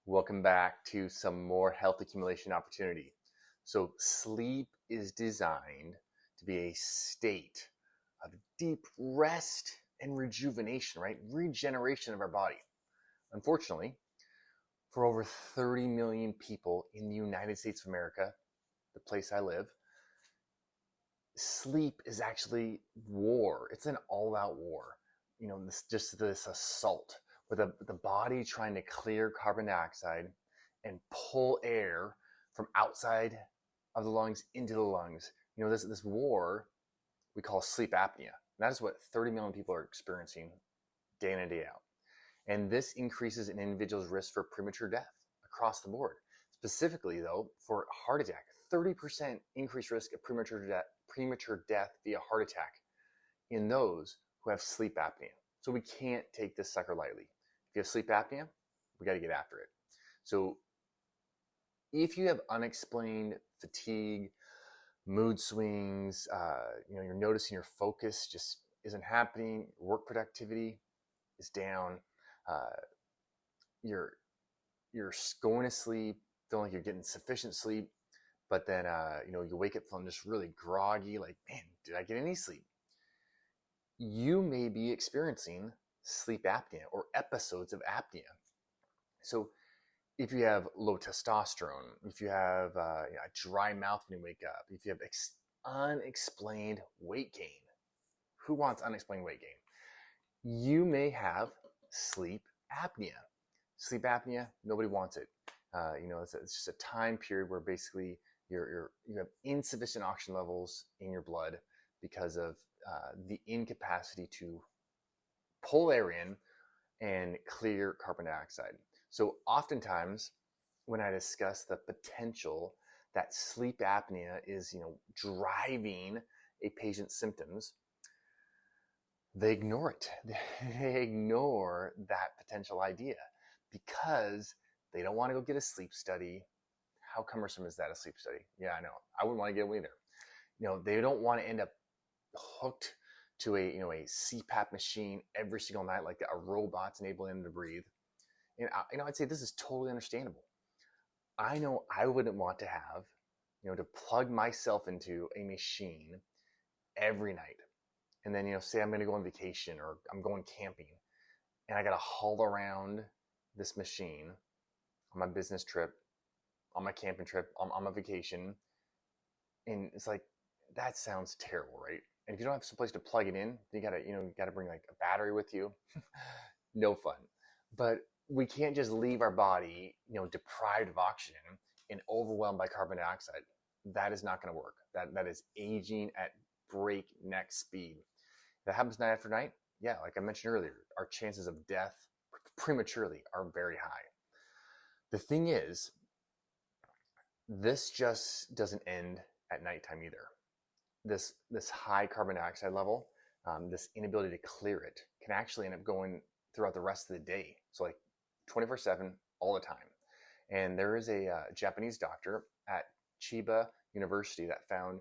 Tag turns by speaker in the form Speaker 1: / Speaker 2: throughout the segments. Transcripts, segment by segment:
Speaker 1: Welcome back to some more health accumulation opportunity. So sleep is designed to be a state of deep rest and rejuvenation, right? Regeneration of our body. Unfortunately, for over 30 million people in the United States of America, the place I live, sleep is actually war. It's an all-out war. This assault with the body trying to clear carbon dioxide and pull air from outside of the lungs into the lungs. This war we call sleep apnea. That is what 30 million people are experiencing day in and day out. And this increases an individual's risk for premature death across the board. Specifically, though, for heart attack, 30% increased risk of premature death via heart attack in those who have sleep apnea. So we can't take this sucker lightly. If you have sleep apnea, we got to get after it. So if you have unexplained fatigue, mood swings, you're noticing your focus just isn't happening, work productivity is down, you're going to sleep feeling like you're getting sufficient sleep, but then you wake up feeling just really groggy, like, man, did I get any sleep? You may be experiencing sleep apnea or episodes of apnea. So if you have low testosterone, if you have a dry mouth when you wake up, if you have unexplained weight gain, who wants unexplained weight gain? You may have sleep apnea. Sleep apnea, nobody wants it. It's just a time period where basically you have insufficient oxygen levels in your blood because of the incapacity to pull air in and clear carbon dioxide. So oftentimes when I discuss the potential that sleep apnea is, driving a patient's symptoms, they ignore it. They ignore that potential idea because they don't want to go get a sleep study. How cumbersome is that, a sleep study? Yeah, I know. I wouldn't want to get one either. They don't want to end up hooked to a CPAP machine every single night, like a robot's enabling them to breathe. And I'd say this is totally understandable. I know I wouldn't want to have, to plug myself into a machine every night. And then, say I'm going to go on vacation or I'm going camping and I got to haul around this machine on my business trip, on my camping trip, on my vacation. And it's like, that sounds terrible, right? And if you don't have some place to plug it in, you gotta bring like a battery with you. No fun. But we can't just leave our body, deprived of oxygen and overwhelmed by carbon dioxide. That is not going to work. That is aging at breakneck speed. If that happens night after night, yeah, like I mentioned earlier, our chances of death prematurely are very high. The thing is, this just doesn't end at nighttime either. This high carbon dioxide level, this inability to clear it, can actually end up going throughout the rest of the day. So like 24/7, all the time. And there is a Japanese doctor at Chiba University that found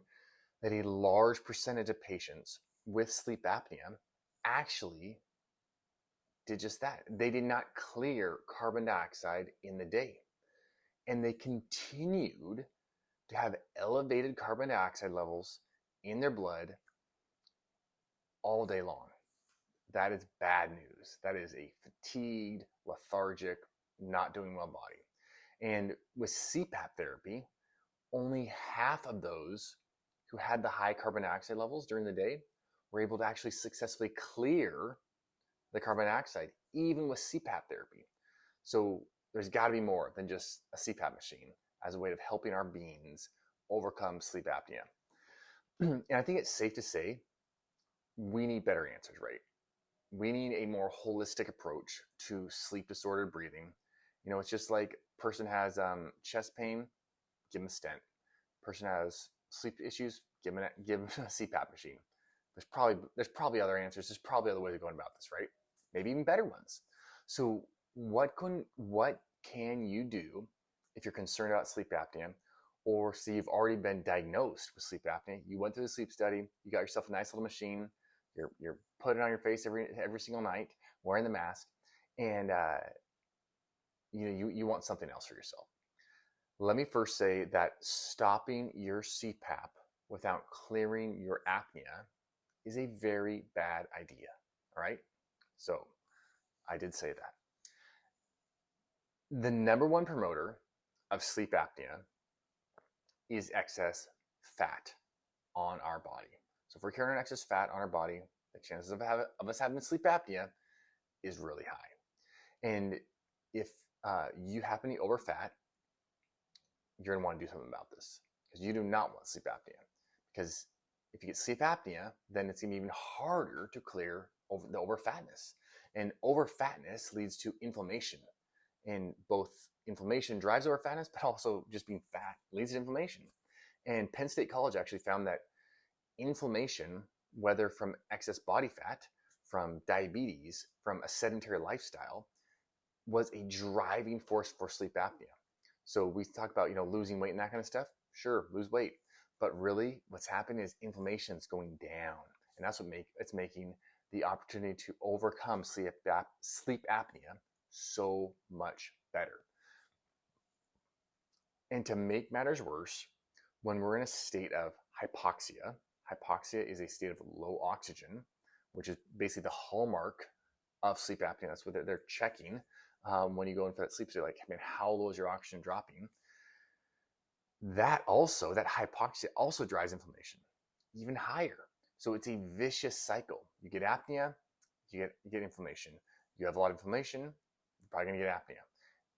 Speaker 1: that a large percentage of patients with sleep apnea actually did just that. They did not clear carbon dioxide in the day. And they continued to have elevated carbon dioxide levels in their blood all day long. That is bad news. That is a fatigued, lethargic, not doing well body. And with CPAP therapy, only half of those who had the high carbon dioxide levels during the day were able to actually successfully clear the carbon dioxide, even with CPAP therapy. So there's got to be more than just a CPAP machine as a way of helping our beings overcome sleep apnea. And I think it's safe to say we need better answers, right? We need a more holistic approach to sleep disordered breathing. It's just like person has chest pain, give them a stent. Person has sleep issues, give them a CPAP machine. There's probably other answers. There's probably other ways of going about this, right? Maybe even better ones. So what can you do if you're concerned about sleep apnea, or see you've already been diagnosed with sleep apnea? You went through the sleep study, you got yourself a nice little machine, you're putting it on your face every single night, wearing the mask, and you want something else for yourself. Let me first say that stopping your CPAP without clearing your apnea is a very bad idea. All right. So I did say that. The number one promoter of sleep apnea is excess fat on our body. So if we're carrying excess fat on our body, the chances of us having sleep apnea is really high. And if you happen to be over fat, you're going to want to do something about this, because you do not want sleep apnea. Because if you get sleep apnea, then it's going to be even harder to clear the overfatness. And overfatness leads to inflammation. And both inflammation drives overfatness, but also just being fat leads to inflammation. And Penn State College actually found that inflammation, whether from excess body fat, from diabetes, from a sedentary lifestyle, was a driving force for sleep apnea. So we talk about, losing weight and that kind of stuff. Sure, lose weight. But really what's happening is inflammation is going down. And that's what it's making the opportunity to overcome sleep apnea so much better. And to make matters worse, when we're in a state of hypoxia is a state of low oxygen, which is basically the hallmark of sleep apnea. That's what they're checking when you go in for that sleep state, like, man, how low is your oxygen dropping? That hypoxia also drives inflammation even higher. So it's a vicious cycle. You get apnea, you get inflammation. You have a lot of inflammation, you're probably gonna get apnea.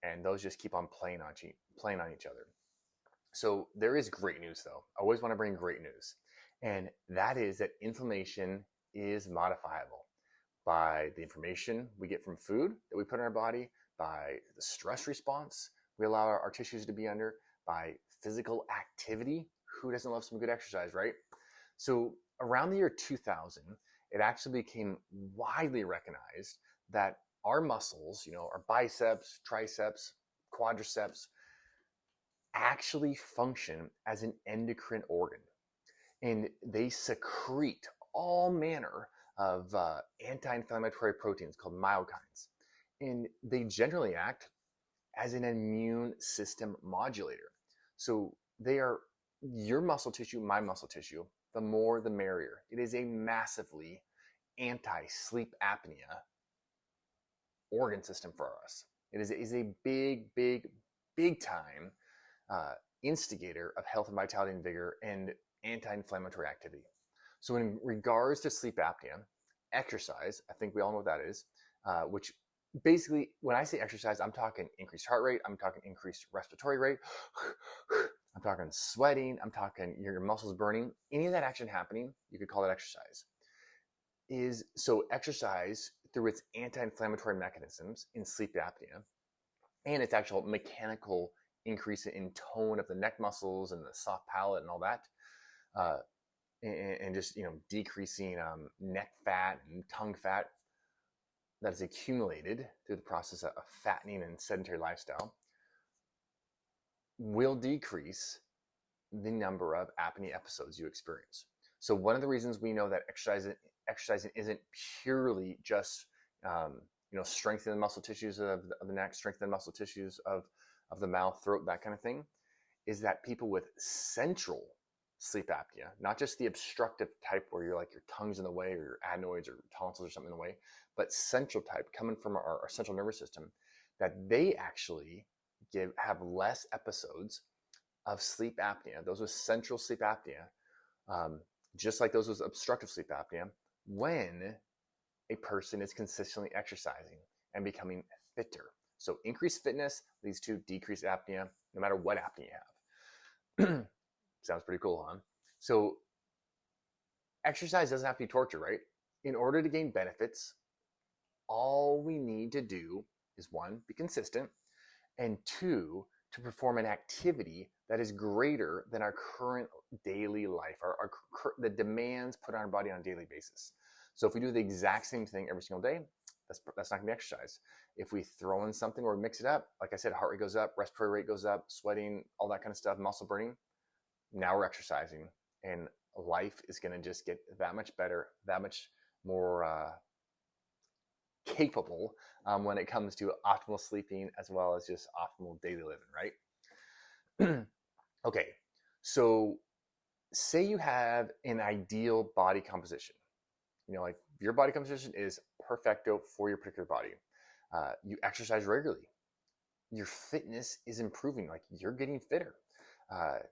Speaker 1: And those just keep on playing on each other. So there is great news though. I always want to bring great news. And that is that inflammation is modifiable by the information we get from food that we put in our body, by the stress response we allow our tissues to be under, by physical activity. Who doesn't love some good exercise, right? So around the year 2000, it actually became widely recognized that our muscles, our biceps, triceps, quadriceps, actually function as an endocrine organ. And they secrete all manner of anti-inflammatory proteins called myokines. And they generally act as an immune system modulator. So they are your muscle tissue, my muscle tissue, the more the merrier. It is a massively anti-sleep apnea organ system for us. It is a big time instigator of health and vitality and vigor and anti-inflammatory activity. So in regards to sleep apnea, exercise, I think we all know what that is, which basically, when I say exercise, I'm talking increased heart rate, I'm talking increased respiratory rate, I'm talking sweating, I'm talking your muscles burning. Any of that action happening, you could call it exercise. So exercise, through its anti-inflammatory mechanisms in sleep apnea and its actual mechanical increase in tone of the neck muscles and the soft palate and all that, and just decreasing neck fat and tongue fat that is accumulated through the process of fattening and sedentary lifestyle, will decrease the number of apnea episodes you experience. So one of the reasons we know that exercising isn't purely just strengthening the muscle tissues of the neck, strengthening the muscle tissues of the mouth, throat, that kind of thing, is that people with central sleep apnea, not just the obstructive type where your tongue's in the way or your adenoids or tonsils or something in the way, but central type coming from our central nervous system, that they actually have less episodes of sleep apnea, those with central sleep apnea, just like those with obstructive sleep apnea, when a person is consistently exercising and becoming fitter. So increased fitness leads to decreased apnea, no matter what apnea you have. Sounds pretty cool, huh? So exercise doesn't have to be torture, right? In order to gain benefits, all we need to do is 1, be consistent, and 2, to perform an activity that is greater than our current daily life, the demands put on our body on a daily basis. So if we do the exact same thing every single day, that's not gonna be exercise. If we throw in something or mix it up, like I said, heart rate goes up, respiratory rate goes up, sweating, all that kind of stuff, muscle burning, now we're exercising, and life is gonna just get that much better, that much more capable when it comes to optimal sleeping as well as just optimal daily living, right? Okay, so say you have an ideal body composition. Like your body composition is perfecto for your particular body. You exercise regularly. Your fitness is improving. Like you're getting fitter.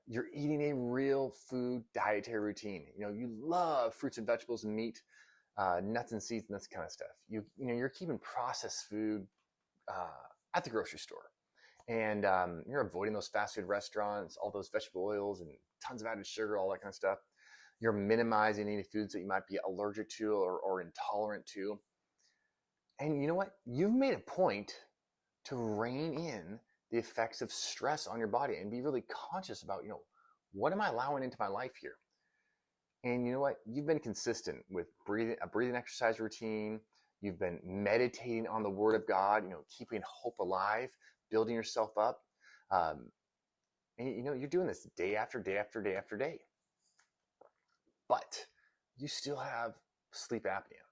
Speaker 1: You're eating a real food dietary routine. You love fruits and vegetables and meat, nuts and seeds and this kind of stuff. You're keeping processed food at the grocery store, and you're avoiding those fast food restaurants, all those vegetable oils and tons of added sugar, all that kind of stuff. You're minimizing any foods that you might be allergic to or intolerant to. And you know what? You've made a point to rein in the effects of stress on your body and be really conscious about, what am I allowing into my life here? And you know what? You've been consistent with a breathing exercise routine. You've been meditating on the Word of God, keeping hope alive, building yourself up. And you're doing this day after day after day after day. But you still have sleep apnea.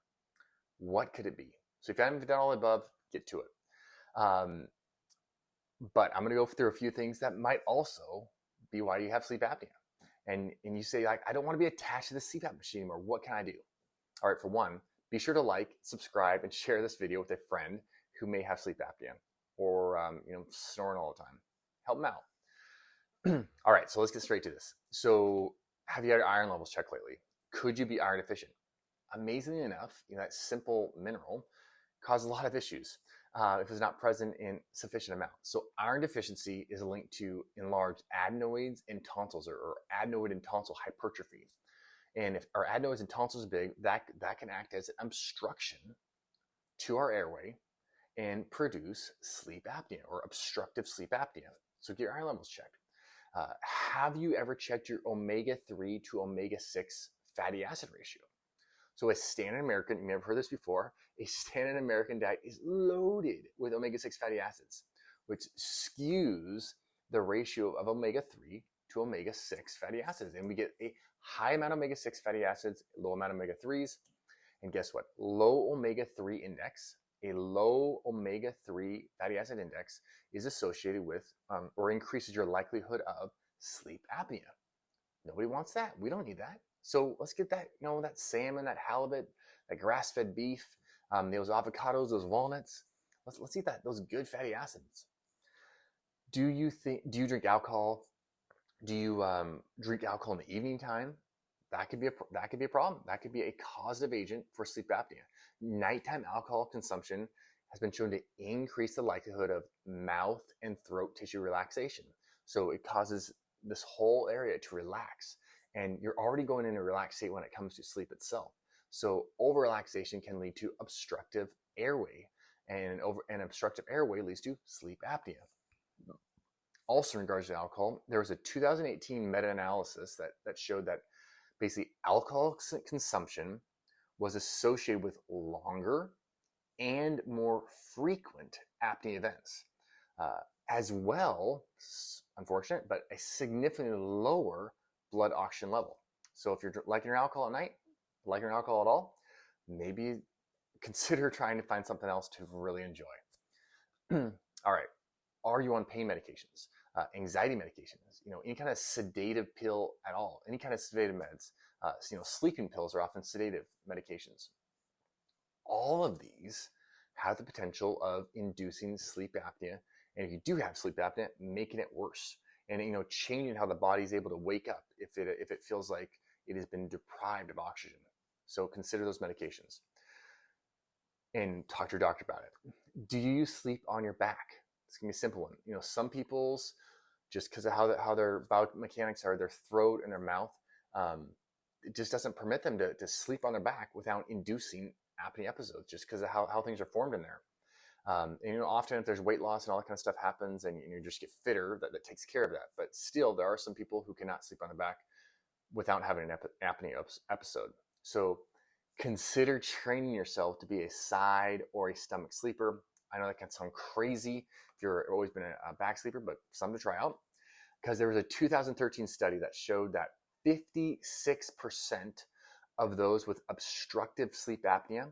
Speaker 1: What could it be? So if you haven't done all the above, get to it. But I'm going to go through a few things that might also be why you have sleep apnea. And you say, like, I don't want to be attached to the CPAP machine anymore. What can I do? All right, for one, be sure to like, subscribe, and share this video with a friend who may have sleep apnea or snoring all the time. Help them out. All right, so let's get straight to this. So have you had your iron levels checked lately? Could you be iron deficient? Amazingly enough, that simple mineral causes a lot of issues if it's not present in sufficient amount. So iron deficiency is linked to enlarged adenoids and tonsils, or adenoid and tonsil hypertrophy. And if our adenoids and tonsils are big, that can act as an obstruction to our airway and produce sleep apnea or obstructive sleep apnea. So get your iron levels checked. Have you ever checked your omega-3 to omega-6 fatty acid ratio? So a standard American, you may have heard this before, a standard American diet is loaded with omega-6 fatty acids, which skews the ratio of omega-3 to omega-6 fatty acids. And we get a high amount of omega-6 fatty acids, low amount of omega-3s. And guess what? Low omega-3 index, a low omega-3 fatty acid index is associated with or increases your likelihood of sleep apnea. Nobody wants that. We don't need that. So let's get that, that salmon, that halibut, that grass-fed beef, those avocados, those walnuts. Let's eat those good fatty acids. Do you drink alcohol? Do you drink alcohol in the evening time? That could be a problem. That could be a causative agent for sleep apnea. Nighttime alcohol consumption has been shown to increase the likelihood of mouth and throat tissue relaxation. So it causes this whole area to relax. And you're already going in a relaxed state when it comes to sleep itself. So over-relaxation can lead to obstructive airway, and obstructive airway leads to sleep apnea. Also in regards to alcohol, there was a 2018 meta-analysis that showed that basically alcohol consumption was associated with longer and more frequent apnea events, as well, unfortunate, but a significantly lower blood oxygen level. So if you're liking your alcohol at night, liking your alcohol at all, maybe consider trying to find something else to really enjoy. All right. Are you on pain medications, anxiety medications, any kind of sedative pill at all, any kind of sedative meds? Sleeping pills are often sedative medications. All of these have the potential of inducing sleep apnea. And if you do have sleep apnea, making it worse. And changing how the body is able to wake up if it feels like it has been deprived of oxygen. So consider those medications and talk to your doctor about it. Do you sleep on your back? It's gonna be a simple one. Some people's, just because of how their biomechanics are, their throat and their mouth, it just doesn't permit them to sleep on their back without inducing apnea episodes, just because of how things are formed in there. And often if there's weight loss and all that kind of stuff happens and you just get fitter, that takes care of that. But still, there are some people who cannot sleep on the back without having an apnea episode. So consider training yourself to be a side or a stomach sleeper. I know that can sound crazy if you've always been a back sleeper, but something to try out. Because there was a 2013 study that showed that 56% of those with obstructive sleep apnea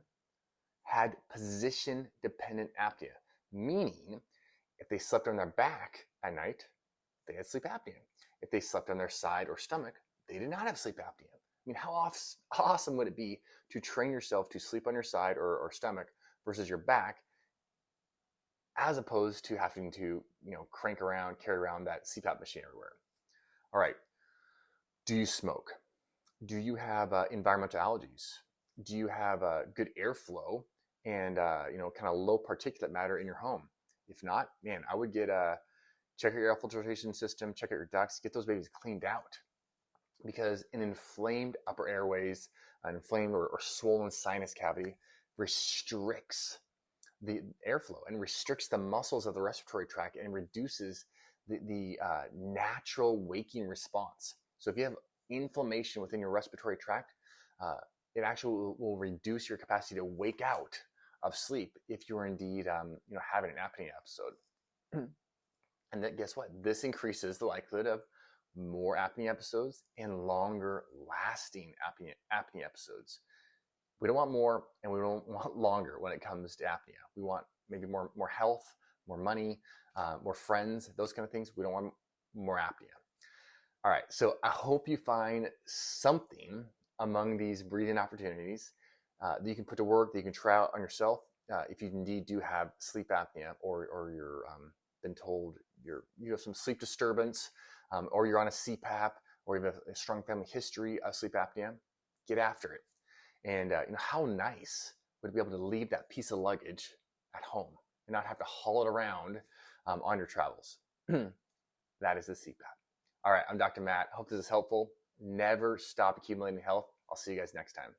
Speaker 1: had position-dependent apnea, meaning if they slept on their back at night, they had sleep apnea. If they slept on their side or stomach, they did not have sleep apnea. I mean, how awesome would it be to train yourself to sleep on your side or stomach versus your back, as opposed to having to, crank around, carry around that CPAP machine everywhere. All right. Do you smoke? Do you have environmental allergies? Do you have good airflow and kind of low particulate matter in your home? If not, man, I would check out your air filtration system, check out your ducts, get those babies cleaned out, because an inflamed upper airways, an inflamed or swollen sinus cavity restricts the airflow and restricts the muscles of the respiratory tract and reduces the natural waking response. So if you have inflammation within your respiratory tract, it actually will reduce your capacity to wake out of sleep if you are indeed having an apnea episode. And then guess what? This increases the likelihood of more apnea episodes and longer lasting apnea episodes. We don't want more, and we don't want longer when it comes to apnea. We want maybe more health, more money, more friends, those kind of things. We don't want more apnea. All right, so I hope you find something among these breathing opportunities that you can put to work, that you can try out on yourself if you indeed do have sleep apnea, or you're been told you have some sleep disturbance, or you're on a CPAP, or you have a strong family history of sleep apnea. Get after it. And how nice would it be able to leave that piece of luggage at home and not have to haul it around on your travels? That is the CPAP. All right, I'm Dr. Matt. Hope this is helpful. Never stop accumulating health. I'll see you guys next time.